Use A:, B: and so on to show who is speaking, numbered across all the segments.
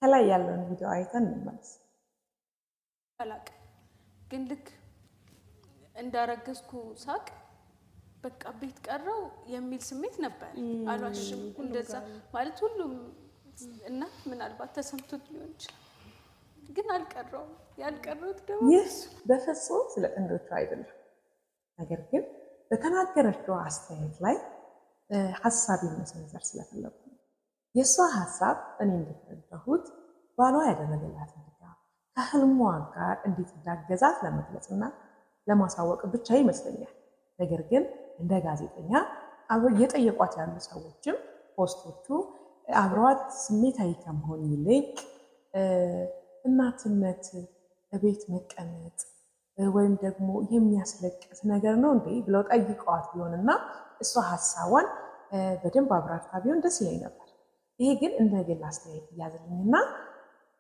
A: ከላይ ያለውን ቪዲዮ አይተን እንመለስ።
B: አላቅም ግን ልክ እንዳረገዝኩ ሳቅ በቃ ቤት ቀረው የሚል ስሜት ነበር። አልዋሽም። እንደዛ ማለት ሁሉም እናት ምናልባት ተሰምቶት ሊሆን ይችላል፣ ግን አልቀረውም። ያልቀረውት ደግሞ
A: ይህ በፍጹም ስለ ጥንዶቹ አይደለም። ነገር ግን በተናገረችው አስተያየት ላይ ሀሳብ መሰንዘር ስለፈለጉ ነው። የእሷ ሀሳብ እኔ እንደተረዳሁት ባሏ ያደረገላትን ድጋፍ ከህልሟ ጋር እንዴት እንዳገዛት ለመግለጽና ለማሳወቅ ብቻ ይመስለኛል። ነገር ግን እንደ ጋዜጠኛ እየጠየቋት ያሉ ሰዎችም ፖስቶቹ አብረዋት ስሜታዊ ከመሆን ይልቅ እናትነት ቤት መቀመጥ ወይም ደግሞ የሚያስለቅስ ነገር ነው እንዴ ብለው ጠይቀዋት ቢሆንና እሷ ሀሳቧን በደንብ አብራርታ ቢሆን ደስ ይለኝ ነበር። ይሄ ግን እንደ ግል አስተያየት እያዝልኝና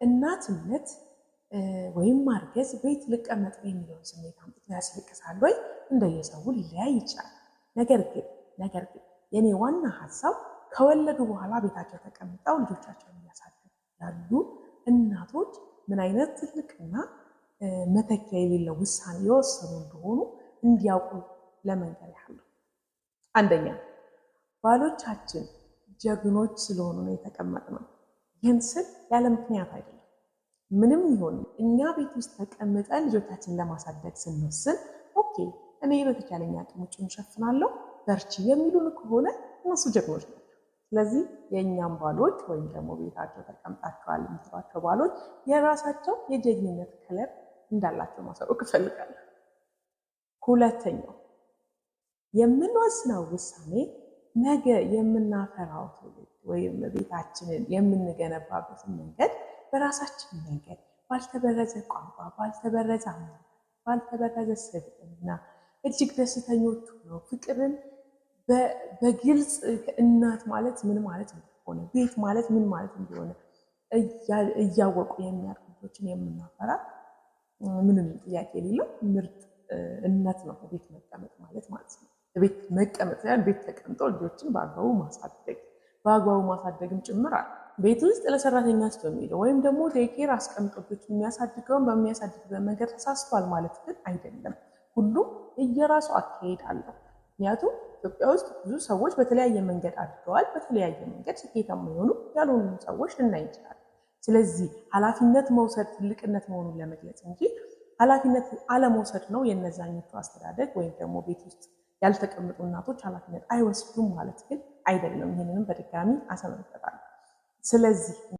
A: እናትነት ወይም ማርገዝ ቤት ልቀመጥ የሚለውን ስሜት አምጥቶ ያስለቅሳል ወይ እንደየሰው ሊለያይ ይችላል። ነገር ግን የኔ ዋና ሀሳብ ከወለዱ በኋላ ቤታቸው ተቀምጠው ልጆቻቸውን እያሳደጉ ያሉ እናቶች ምን አይነት ትልቅና መተኪያ የሌለው ውሳኔ የወሰኑ እንደሆኑ እንዲያውቁ ለመንገር ያህል ነው። አንደኛ ባሎቻችን ጀግኖች ስለሆኑ ነው የተቀመጥነው። ይህን ስል ያለ ምክንያት አይደለም። ምንም ይሁን እኛ ቤት ውስጥ ተቀምጠን ልጆቻችንን ለማሳደግ ስንወስን ኦኬ እኔ በተቻለኝ አቅም ውጭውን እሸፍናለሁ በርቺ የሚሉን ከሆነ እነሱ ጀግኖች ናቸው። ስለዚህ የእኛም ባሎች ወይም ደግሞ ቤታቸው ተቀምጣቸዋል የምትሏቸው ባሎች የራሳቸው የጀግንነት ከለር እንዳላቸው ማሳወቅ እፈልጋለሁ። ሁለተኛው የምንወስነው ውሳኔ ነገ የምናፈራው ትውልድ ወይም ቤታችንን የምንገነባበትን መንገድ በራሳችን መንገድ ባልተበረዘ ቋንቋ፣ ባልተበረዘ አመለካከት፣ ባልተበረዘ ስብዕና እጅግ ደስተኞች ነው ፍቅርን በግልጽ እናት ማለት ምን ማለት እንደሆነ ቤት ማለት ምን ማለት እንደሆነ እያወቁ የሚያድጉ ልጆችን የምናፈራ ምንም ጥያቄ የሌለው ምርጥ እናት ነው ቤት መቀመጥ ማለት ነው። ቤት መቀመጥ ሳይሆን ቤት ተቀምጦ ልጆችን በአግባቡ ማሳደግም ጭምር አለ። ቤት ውስጥ ለሰራተኛ ስቶ የሚሄደው ወይም ደግሞ ዴይኬር አስቀምጦ ልጆችን የሚያሳድገውን በሚያሳድግበት መንገድ ተሳስቷል ማለት ግን አይደለም። ሁሉም እየራሱ አካሄድ አለው። ምክንያቱም ኢትዮጵያ ውስጥ ብዙ ሰዎች በተለያየ መንገድ አድገዋል። በተለያየ መንገድ ስኬታማ የሆኑ ያልሆኑ ሰዎች ልናይ እንችላለን። ስለዚህ ኃላፊነት መውሰድ ትልቅነት መሆኑን ለመግለጽ እንጂ ኃላፊነት አለመውሰድ ነው የነዛኞቹ አስተዳደግ ወይም ደግሞ ቤት ውስጥ ያልተቀመጡ እናቶች ኃላፊነት አይወስዱም ማለት ግን አይደለም። ይህንንም በድጋሚ አሰምርበታለሁ። ስለዚህ